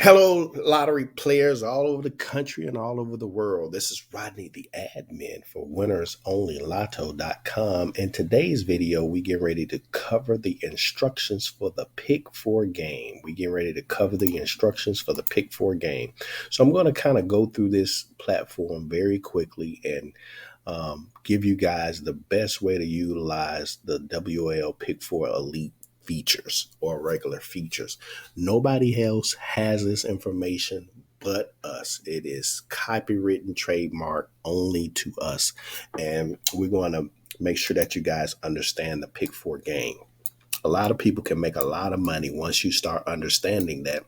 Hello, lottery players all over the country and all over the world. This is Rodney, the admin for winnersonlylotto.com. In today's video, we get ready to cover the instructions for the Pick 4 game. We get ready to cover the instructions for the Pick 4 game. So I'm going to kind of go through this platform very quickly and give you guys the best way to utilize the WL Pick 4 Elite features or regular features. Nobody else has this information but us. It is copywritten trademark only to us. And we're going to make sure that you guys understand the Pick 4 game. A lot of people can make a lot of money once you start understanding that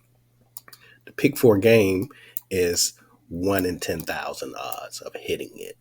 the Pick 4 game is 1 in 10,000 odds of hitting it.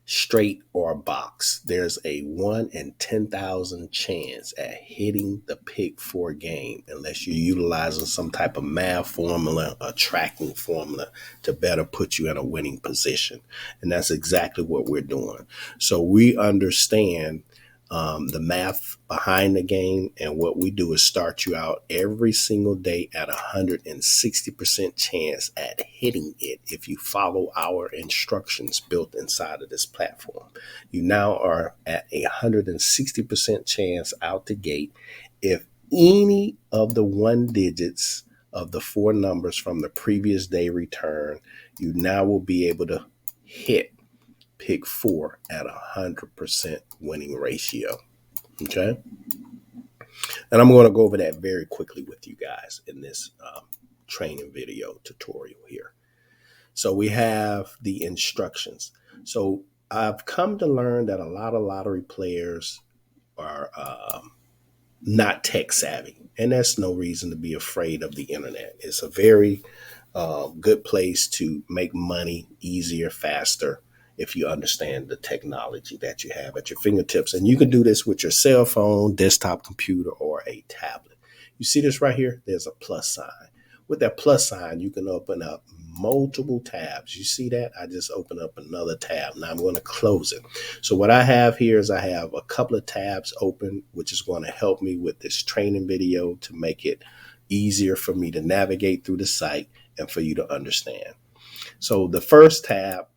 Straight or box, there's a 1 in 10,000 chance at hitting the Pick 4 game unless you're utilizing some type of math formula or tracking formula to better put you in a winning position. And that's exactly what we're doing. So we understand the math behind the game, and what we do is start you out every single day at 160% chance at hitting it if you follow our instructions built inside of this platform. You now are at 160% chance out the gate if any of the 1 digits of the 4 numbers from the previous day return. You now will be able to hit Pick 4 at 100% winning ratio. Okay. And I'm going to go over that very quickly with you guys in this training video tutorial here. So we have the instructions. So I've come to learn that a lot of lottery players are not tech savvy, and that's no reason to be afraid of the internet. It's a very good place to make money easier, faster, if you understand the technology that you have at your fingertips. And you can do this with your cell phone, desktop computer, or a tablet. You see this right here? There's a plus sign. With that plus sign, you can open up multiple tabs. You see that? I just opened up another tab. Now I'm going to close it. So what I have here is I have a couple of tabs open, which is going to help me with this training video to make it easier for me to navigate through the site and for you to understand. So the first tab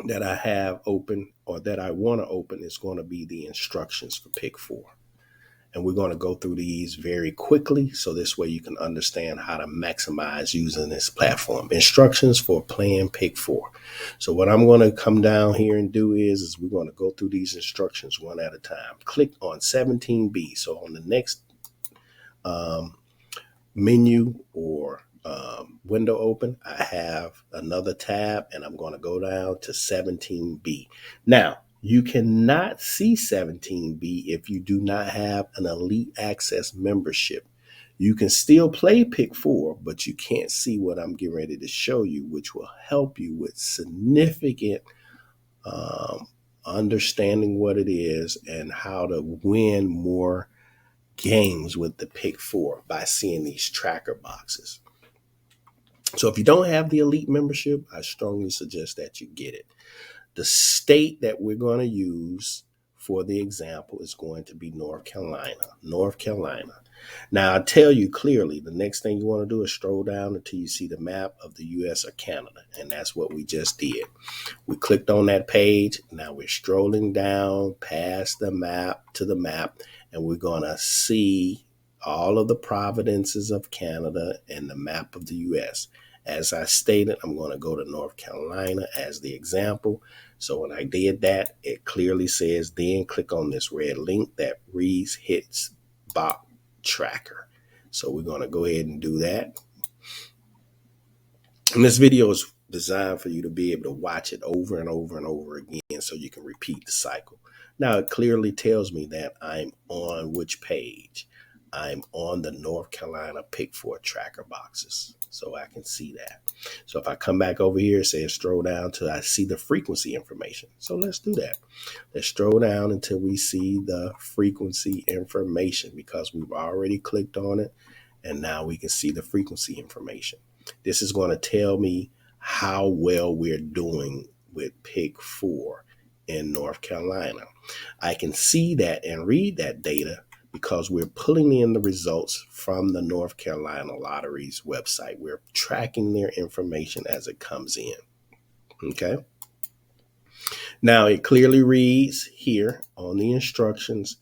that I have open, or that I want to open, is going to be the instructions for Pick 4. And we're going to go through these very quickly, so this way you can understand how to maximize using this platform. Instructions for playing Pick 4. So what I'm going to come down here and do is we're going to go through these instructions one at a time. Click on 17B. So on the next menu or window open, I have another tab, and I'm going to go down to 17B. Now, you cannot see 17B if you do not have an Elite Access membership. You can still play Pick 4, but you can't see what I'm getting ready to show you, which will help you with significant understanding what it is and how to win more games with the Pick 4 by seeing these tracker boxes. So if you don't have the Elite membership, I strongly suggest that you get it. The state that we're going to use for the example is going to be North Carolina. North Carolina. Now, I tell you clearly, the next thing you want to do is scroll down until you see the map of the U.S. or Canada, and that's what we just did. We clicked on that page. Now we're strolling down past the map to the map, and we're going to see all of the provinces of Canada and the map of the U.S. As I stated, I'm going to go to North Carolina as the example. So when I did that, it clearly says, then click on this red link that reads hits bot tracker. So we're going to go ahead and do that. And this video is designed for you to be able to watch it over and over and over again so you can repeat the cycle. Now it clearly tells me that I'm on which page. I'm on the North Carolina Pick 4 tracker boxes, so I can see that. So if I come back over here, it says scroll down till I see the frequency information. So let's do that. Let's scroll down until we see the frequency information, because we've already clicked on it, and now we can see the frequency information. This is going to tell me how well we're doing with Pick 4 in North Carolina. I can see that and read that data because we're pulling in the results from the North Carolina Lottery's website. We're tracking their information as it comes in. Okay. Now it clearly reads here on the instructions.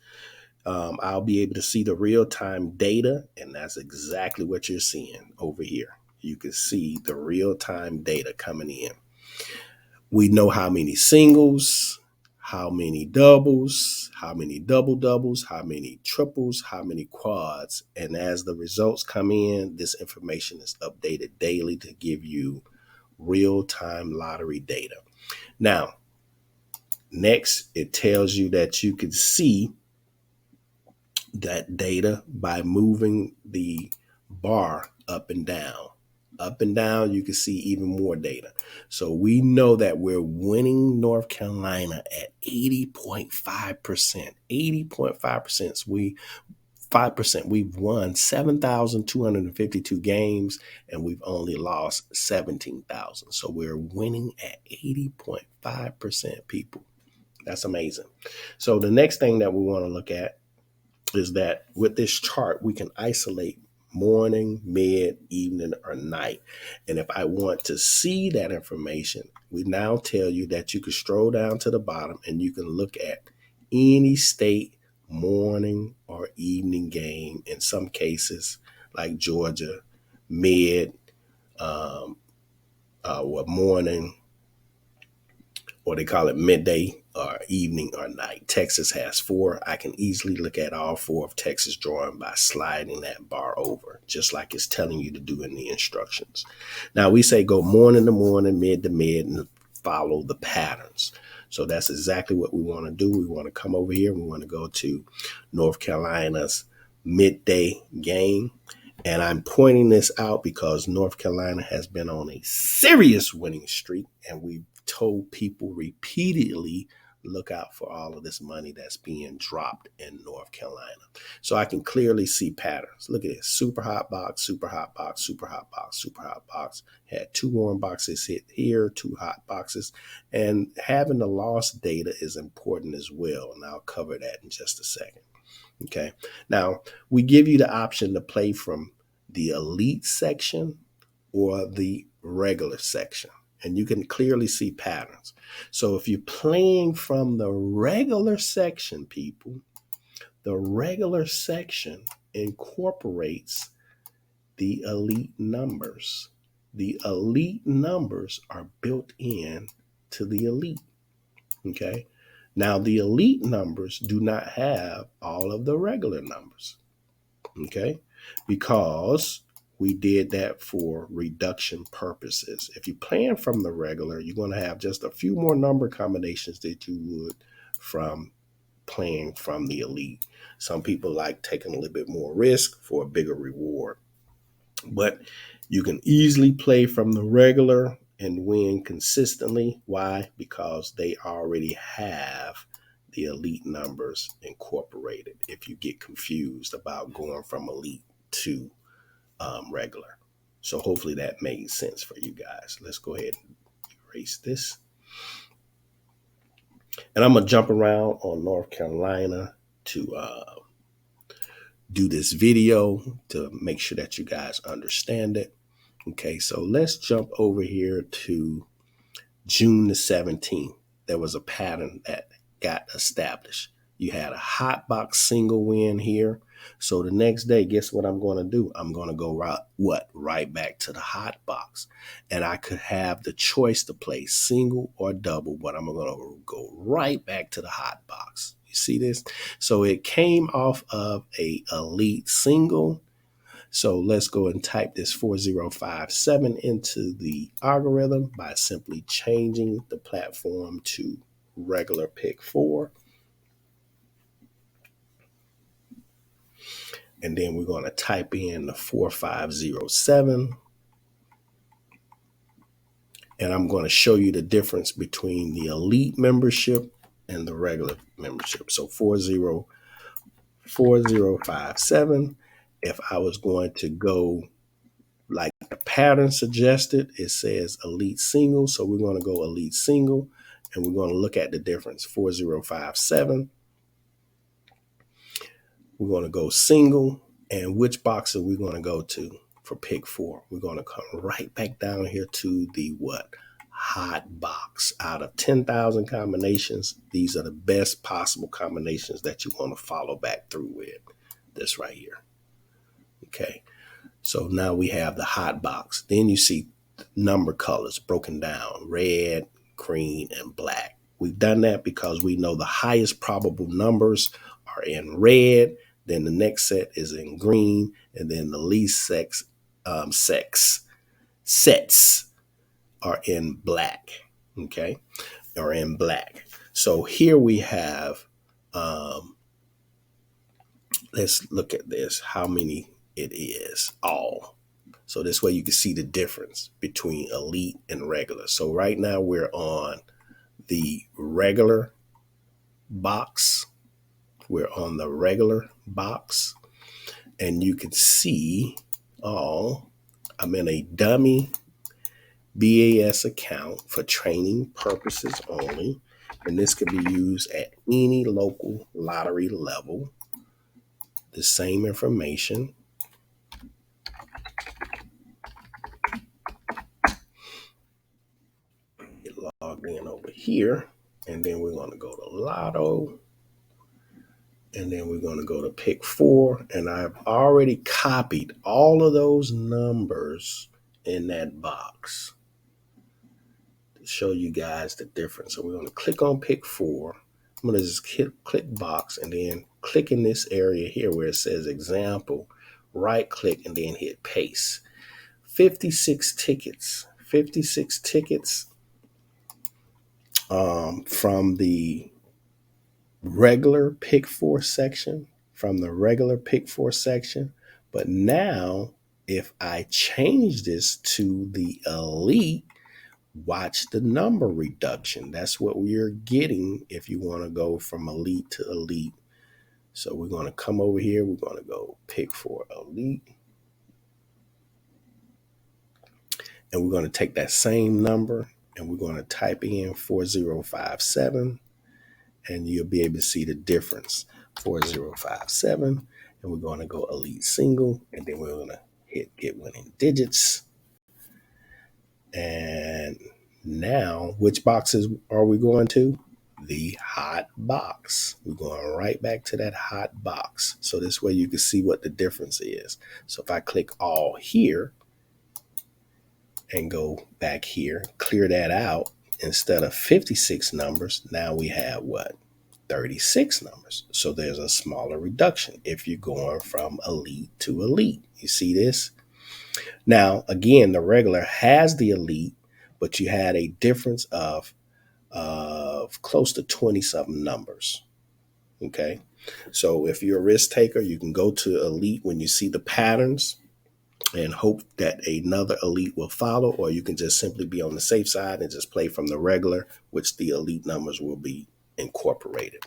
I'll be able to see the real-time data, and that's exactly what you're seeing over here. You can see the real-time data coming in. We know how many singles, how many doubles, how many doubles, how many triples, how many quads. And as the results come in, this information is updated daily to give you real-time lottery data. Now, next, it tells you that you can see that data by moving the bar up and down. Up and down, you can see even more data. So we know that we're winning North Carolina at 80.5%. 80.5%. 5%. We've won 7,252 games and we've only lost 17,000. So we're winning at 80.5%, people. That's amazing. So the next thing that we want to look at is that with this chart, we can isolate morning, mid, evening, or night. And if I want to see that information, we now tell you that you can stroll down to the bottom and you can look at any state morning or evening game. In some cases, like Georgia, mid, or morning, or they call it midday or evening or night. Texas has 4. I can easily look at all 4 of Texas drawing by sliding that bar over, just like it's telling you to do in the instructions. Now we say go morning to morning, mid to mid, and follow the patterns. So that's exactly what we want to do. We want to come over here. We want to go to North Carolina's midday game. And I'm pointing this out because North Carolina has been on a serious winning streak, and we've told people repeatedly, look out for all of this money that's being dropped in North Carolina. So I can clearly see patterns. Look at this: super hot box, super hot box, super hot box, super hot box. Had 2 warm boxes hit here, 2 hot boxes. And having the loss data is important as well. And I'll cover that in just a second. Okay. Now we give you the option to play from the elite section or the regular section, and you can clearly see patterns. So if you're playing from the regular section, people, the regular section incorporates the elite numbers. The elite numbers are built in to the elite. Okay. Now, the elite numbers do not have all of the regular numbers, okay, because we did that for reduction purposes. If you plan from the regular, you're going to have just a few more number combinations that you would from playing from the elite. Some people like taking a little bit more risk for a bigger reward, but you can easily play from the regular and win consistently. Why? Because they already have the elite numbers incorporated. If you get confused about going from elite to regular. So hopefully that made sense for you guys. Let's go ahead and erase this. And I'm going to jump around on North Carolina to do this video to make sure that you guys understand it. Okay, so let's jump over here to June the 17th. There was a pattern that got established. You had a hot box single win here. So the next day, guess what I'm going to do? I'm going to go right back to the hot box. And I could have the choice to play single or double, but I'm going to go right back to the hot box. You see this? So it came off of a elite single. So let's go and type this 4057 into the algorithm by simply changing the platform to regular pick 4. And then we're going to type in the 4507. And I'm going to show you the difference between the elite membership and the regular membership. So 4057. If I was going to go like the pattern suggested, it says elite single. So we're going to go elite single, and we're going to look at the difference. 4057 We're going to go single. And which box are we going to go to for pick 4? We're going to come right back down here to the what? Hot box. Out of 10,000 combinations, these are the best possible combinations that you want to follow back through with. This right here. Okay. So now we have the hot box. Then you see number colors broken down: red, green, and black. We've done that because we know the highest probable numbers are in red, then the next set is in green, and then the least sets are in black. Okay, are in black. So here we have, let's look at this, how many it is all. So this way you can see the difference between elite and regular. So right now we're on the regular box. We're on the regular box, and you can see I'm in a dummy BAS account for training purposes only. And this can be used at any local lottery level. The same information. Get logged in over here, and then we're going to go to Lotto, and then we're going to go to pick 4, and I've already copied all of those numbers in that box to show you guys the difference. So we're going to click on pick 4. I'm going to just click box, and then click in this area here where it says example, right click, and then hit paste. 56 tickets from the regular pick 4 section, But now if I change this to the elite, watch the number reduction. That's what we're getting if you want to go from elite to elite. So we're going to come over here. We're going to go pick 4 elite. And we're going to take that same number and we're going to type in 4057, and you'll be able to see the difference. 4057, and we're going to go elite single, and then we're going to hit get winning digits. And now, which boxes are we going to? The hot box. We're going right back to that hot box. So this way you can see what the difference is. So if I click all here and go back here, clear that out, instead of 56 numbers, now we have what? 36 numbers. So there's a smaller reduction if you're going from elite to elite. You see this? Now, again, the regular has the elite, but you had a difference of close to 20 something numbers. Okay. So if you're a risk taker, you can go to elite when you see the patterns and hope that another elite will follow, or you can just simply be on the safe side and just play from the regular, which the elite numbers will be incorporated.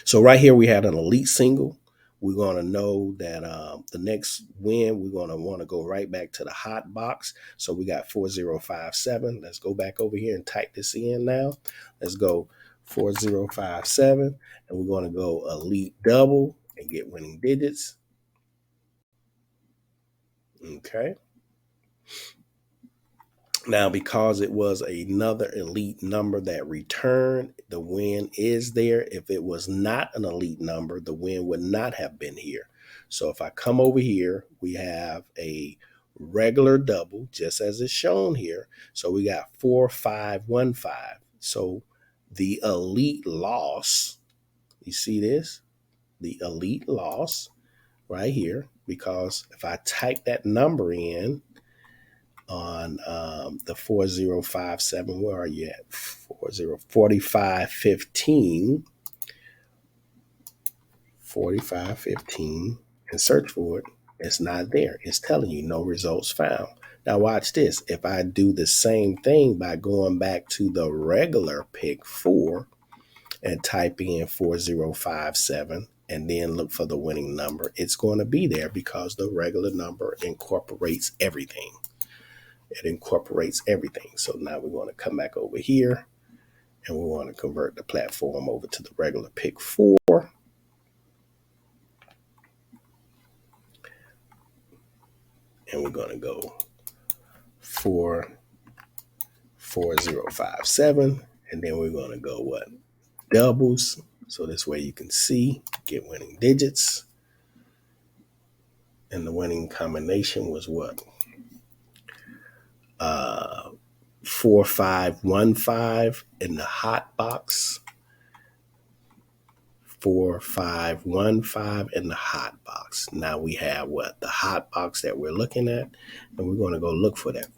So right here we had an elite single. We're going to know that the next win, we're going to want to go right back to the hot box. So we got 4057. Let's go back over here and type this in now. Let's go 4057, and we're going to go elite double and get winning digits. Okay. Now, because it was another elite number that returned, the win is there. If it was not an elite number, the win would not have been here. So if I come over here, we have a regular double, just as it's shown here. So we got 4515. So the elite loss, you see this? The elite loss right here, because if I type that number in on the 4057, where are you at? 4515, and search for it, it's not there. It's telling you no results found. Now watch this. If I do the same thing by going back to the regular pick 4 and type in 4057 and then look for the winning number, it's going to be there because the regular number incorporates everything. It incorporates everything. So now we want to come back over here and we want to convert the platform over to the regular pick 4. and we're going to go 44057, and then we're going to go what? Doubles. So this way you can see, get winning digits. And the winning combination was what? 4515 in the hot box. 4515 in the hot box. Now we have what? The hot box that we're looking at, and we're going to go look for that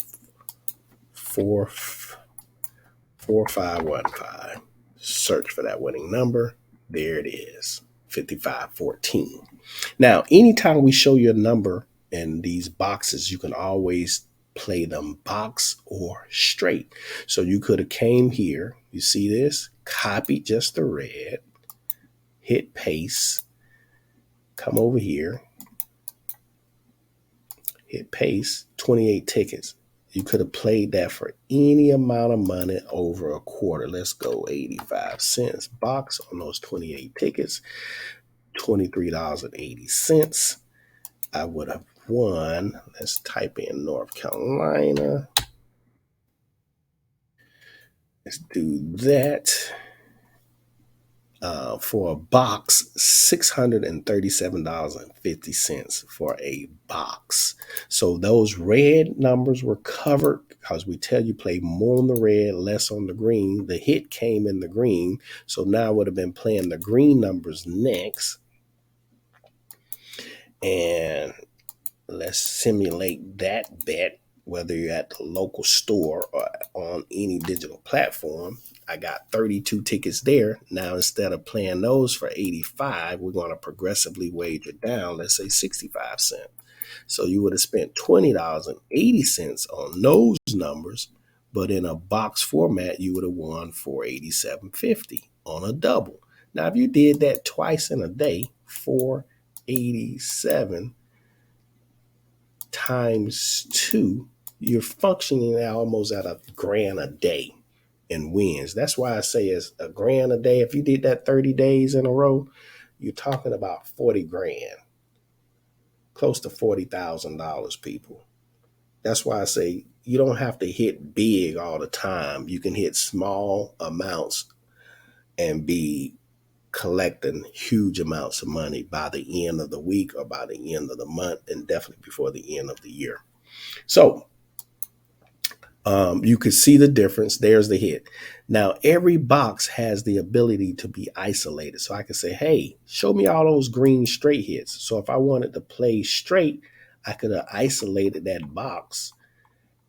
4515. Search for that winning number. There it is, 5514. Now, anytime we show you a number in these boxes, you can always play them box or straight. So you could have came here, you see this, copied just the red, hit paste, come over here, hit paste, 28 tickets. You could have played that for any amount of money over a quarter. Let's go 85 cents box on those 28 tickets, $23.80. I would have won. Let's type in North Carolina. Let's do that. For a box, $637.50 for a box. So those red numbers were covered because we tell you play more on the red, less on the green. The hit came in the green. So now I would have been playing the green numbers next. And let's simulate that bet, whether you're at the local store or on any digital platform. I got 32 tickets there. Now, instead of playing those for 85, we're going to progressively wager down, let's say 65 cents. So you would have spent $20.80 on those numbers, but in a box format, you would have won $487.50 on a double. Now, if you did that twice in a day, $487 times 2, you're functioning almost at $1,000 a day in wins. That's why I say it's $1,000 a day. If you did that 30 days in a row, you're talking about 40 grand, close to $40,000, people. That's why I say you don't have to hit big all the time. You can hit small amounts and be collecting huge amounts of money by the end of the week or by the end of the month, and definitely before the end of the year. So you could see the difference. There's the hit. Now, every box has the ability to be isolated. So I can say, hey, show me all those green straight hits. So if I wanted to play straight, I could have isolated that box.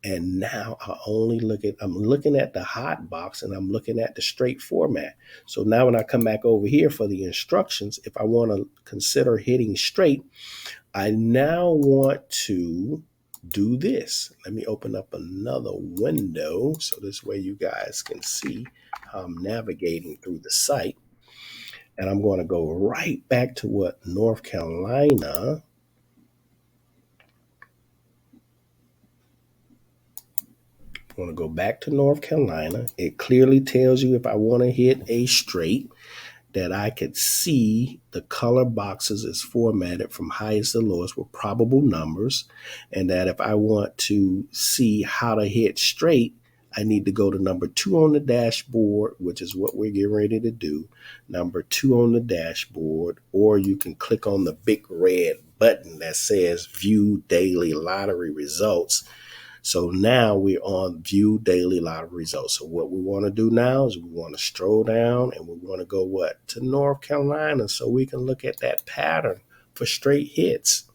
And now I'm looking at the hot box and I'm looking at the straight format. So now when I come back over here for the instructions, if I want to consider hitting straight, I now want to do this. Let me open up another window so this way you guys can see how I'm navigating through the site. And I'm going to go right back to what North Carolina. I want to go back to North Carolina. It clearly tells you if I want to hit a straight, that I could see the color boxes is formatted from highest to lowest with probable numbers, and that if I want to see how to hit straight, I need to go to number 2 on the dashboard, which is what we're getting ready to do. Number 2 on the dashboard, or you can click on the big red button that says View Daily Lottery Results. So now we're on View Daily Lottery Results. So what we want to do now is we want to stroll down and we want to go what? To North Carolina so we can look at that pattern for straight hits.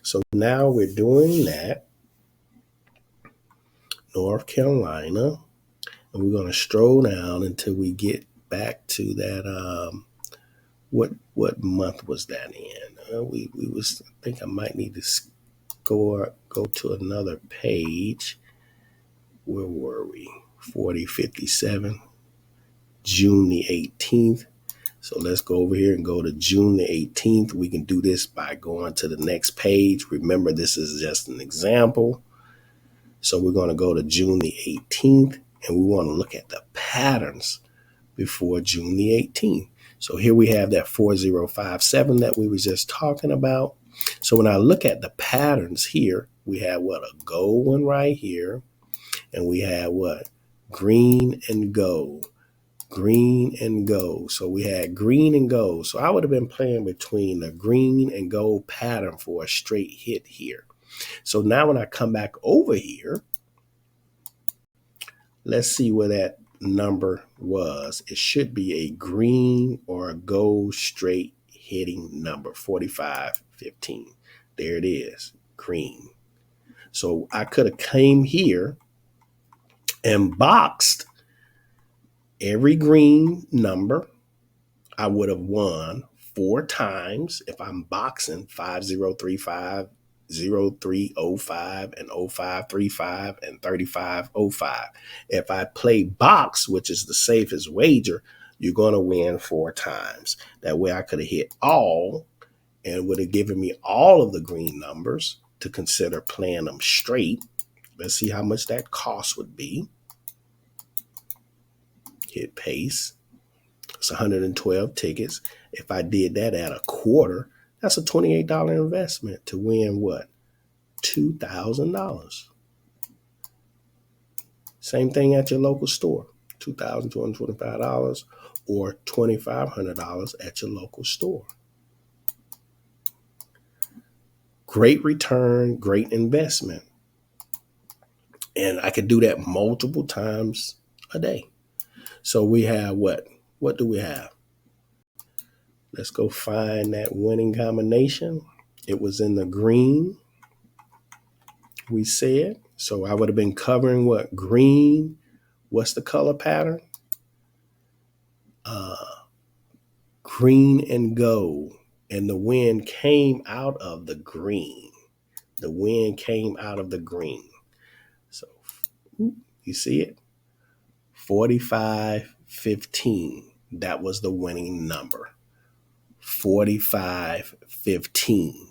So now we're doing that. North Carolina. And we're going to stroll down until we get back to that. What month was that in? I think I might need to go to another page. Where were we? 4057, June the 18th. So let's go over here and go to June the 18th. We can do this by going to the next page. Remember, this is just an example. So we're going to go to June the 18th, and we want to look at the patterns before June the 18th. So here we have that 4057 that we were just talking about. So when I look at the patterns here, We had what? A gold one right here. And we had what? Green and gold. Green and gold. So we had green and gold. So I would have been playing between the green and gold pattern for a straight hit here. So now when I come back over here, let's see where that number was. It should be a green or a gold straight hitting number, 4515. There it is, green. So I could have came here and boxed every green number. I would have won 4 times if I'm boxing 5035, 0305, and 0535 and 3505. If I play box, which is the safest wager, you're going to win 4 times. That way I could have hit all and would have given me all of the green numbers to consider playing them straight. Let's see how much that cost would be. Hit pace. It's 112 tickets. If I did that at a quarter, that's a $28 investment to win what? $2,000. Same thing at your local store, $2,225 or $2,500 at your local store. Great return, great investment. And I could do that multiple times a day. So we have what? What do we have? Let's go find that winning combination. It was in the green, we said. So I would have been covering what? Green. What's the color pattern? Green and gold. And the wind came out of the green. The wind came out of the green. So you see it? 4515. That was the winning number. 4515.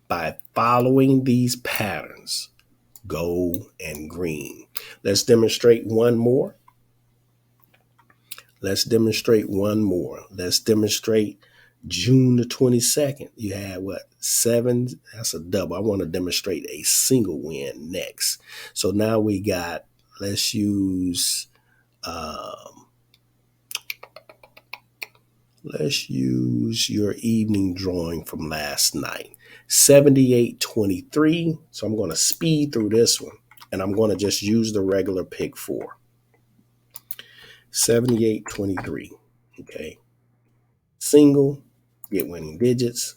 By following these patterns, gold and green. Let's demonstrate one more. Let's demonstrate June the 22nd. You had what? 7. That's a double. I want to demonstrate a single win next. So now we got, let's use your evening drawing from last night. 7823. So I'm going to speed through this one and I'm going to just use the regular pick 4. 7823. Okay. Single, get winning digits.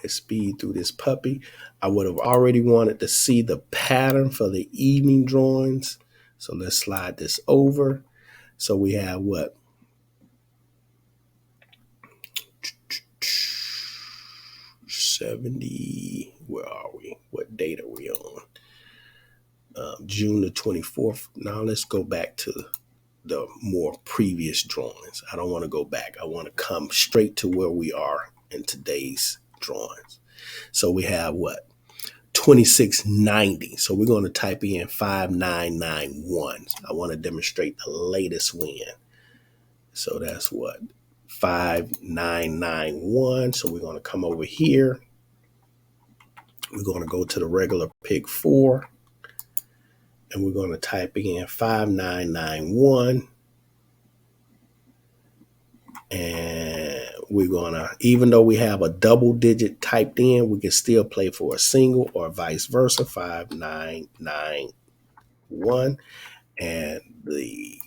Let's speed through this puppy. I would have already wanted to see the pattern for the evening drawings. So let's slide this over. So we have what? 70. Where are we? What date are we on? June the 24th. Now let's go back to the more previous drawings. I don't want to go back. I want to come straight to where we are in today's drawings. So we have what? 2690. So we're going to type in 5991. I want to demonstrate the latest win. So that's what? 5991. So we're going to come over here. We're going to go to the regular pick 4. And we're going to type in 5991. And we're going to, even though we have a double digit typed in, we can still play for a single or vice versa, 5991. And the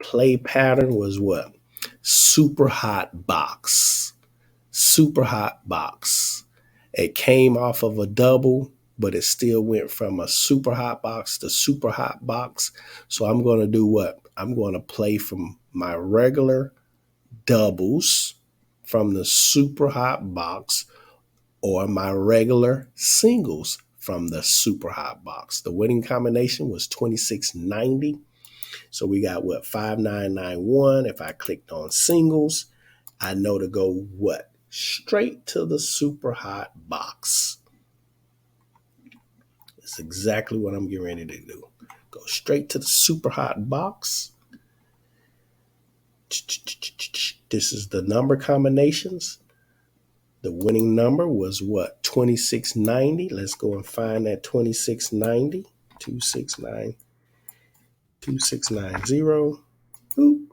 play pattern was what? Super hot box. Super hot box. It came off of a double, but it still went from a super hot box to super hot box. So I'm going to do what? I'm going to play from my regular doubles from the super hot box or my regular singles from the super hot box. The winning combination was 2690. So we got what? 5991. If I clicked on singles, I know to go what? Straight to the super hot box. It's exactly what I'm getting ready to do. Go straight to the super hot box. This is the number combinations. The winning number was what? 2690. Let's go and find that 2690. 269 2690. Boop.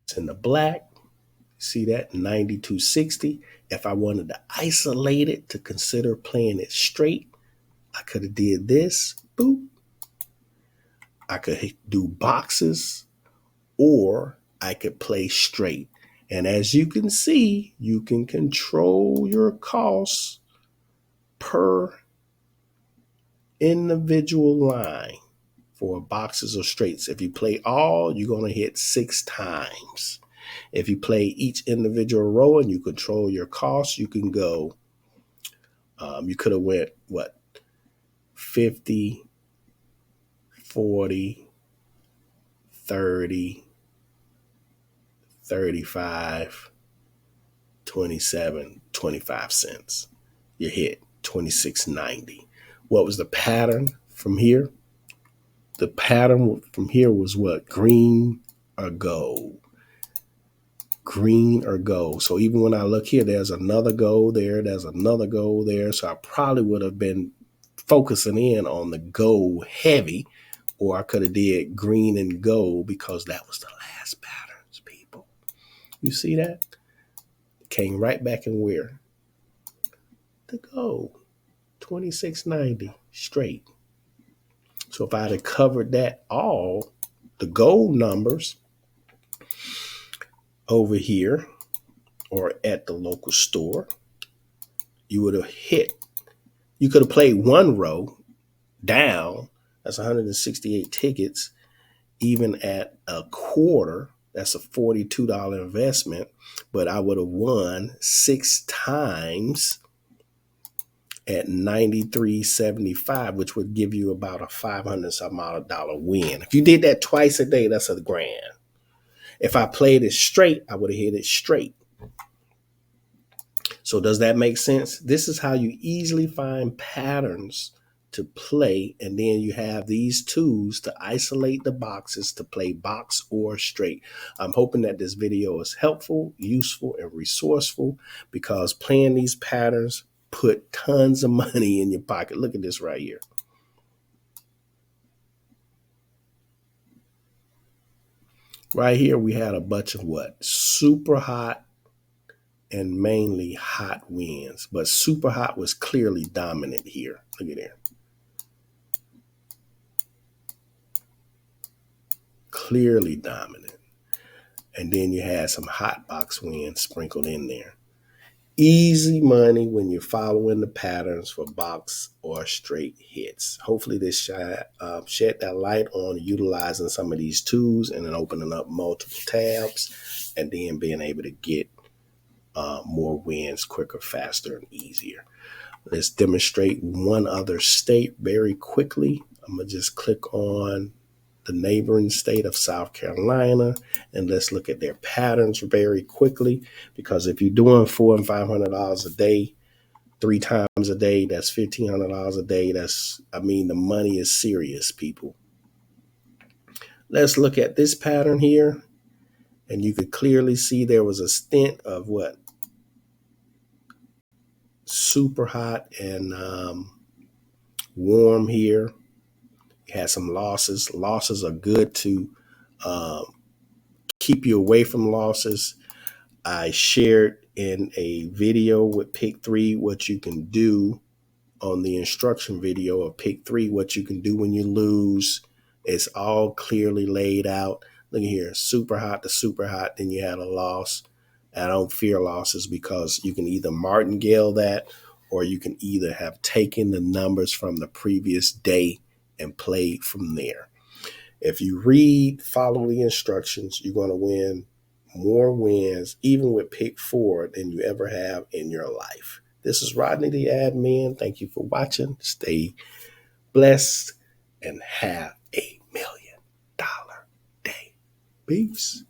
It's in the black. See that? 9260. If I wanted to isolate it to consider playing it straight, I could have did this. Boop. I could do boxes, or I could play straight. And as you can see, you can control your costs per individual line for boxes or straights. If you play all, you're going to hit 6 times. If you play each individual row and you control your costs, you can go, you could have went, what, 50, 40, 30, 35, 27, 25 cents. You hit 26.90. What was the pattern from here? The pattern from here was what? Green or gold. Green or gold. So even when I look here, there's another gold there. There's another gold there. So I probably would have been focusing in on the gold heavy, or I could have did green and gold because that was the last patterns, people. You see that? Came right back in where? The gold. 26.90 straight. So if I'd have covered that all, the gold numbers over here or at the local store, you would have hit, you could have played one row down. That's 168 tickets. Even at a quarter, that's a $42 investment, but I would have won 6 times at $93.75, which would give you about a $500 win. If you did that twice a day, that's $1,000. If I played it straight, I would have hit it straight. So does that make sense? This is how you easily find patterns to play, and then you have these tools to isolate the boxes to play box or straight. I'm hoping that this video is helpful, useful, and resourceful, because playing these patterns put tons of money in your pocket. Look at this right here. Right here, we had a bunch of what? Super hot and mainly hot wins, but super hot was clearly dominant here. Look at there. Clearly dominant. And then you had some hot box wins sprinkled in there. Easy money when you're following the patterns for box or straight hits. Hopefully this shed that light on utilizing some of these tools and then opening up multiple tabs and then being able to get more wins quicker, faster, and easier. Let's demonstrate one other state very quickly. I'm going to just click on the neighboring state of South Carolina, and let's look at their patterns very quickly, because if you're doing $400 and $500 a day, 3 times a day, that's $1,500 a day. The money is serious, people. Let's look at this pattern here, and you could clearly see there was a stint of what? Super hot and warm here. Had some losses. Losses are good to keep you away from losses. I shared in a video with Pick 3 what you can do on the instruction video of Pick 3, what you can do when you lose. It's all clearly laid out. Look at here, super hot to super hot, then you had a loss. I don't fear losses because you can either martingale that, or you can either have taken the numbers from the previous day and played from there. If you follow the instructions, you're going to win more wins, even with Pick 4, than you ever have in your life. This is Rodney the Admin. Thank you for watching. Stay blessed and have $1 million day. Peace.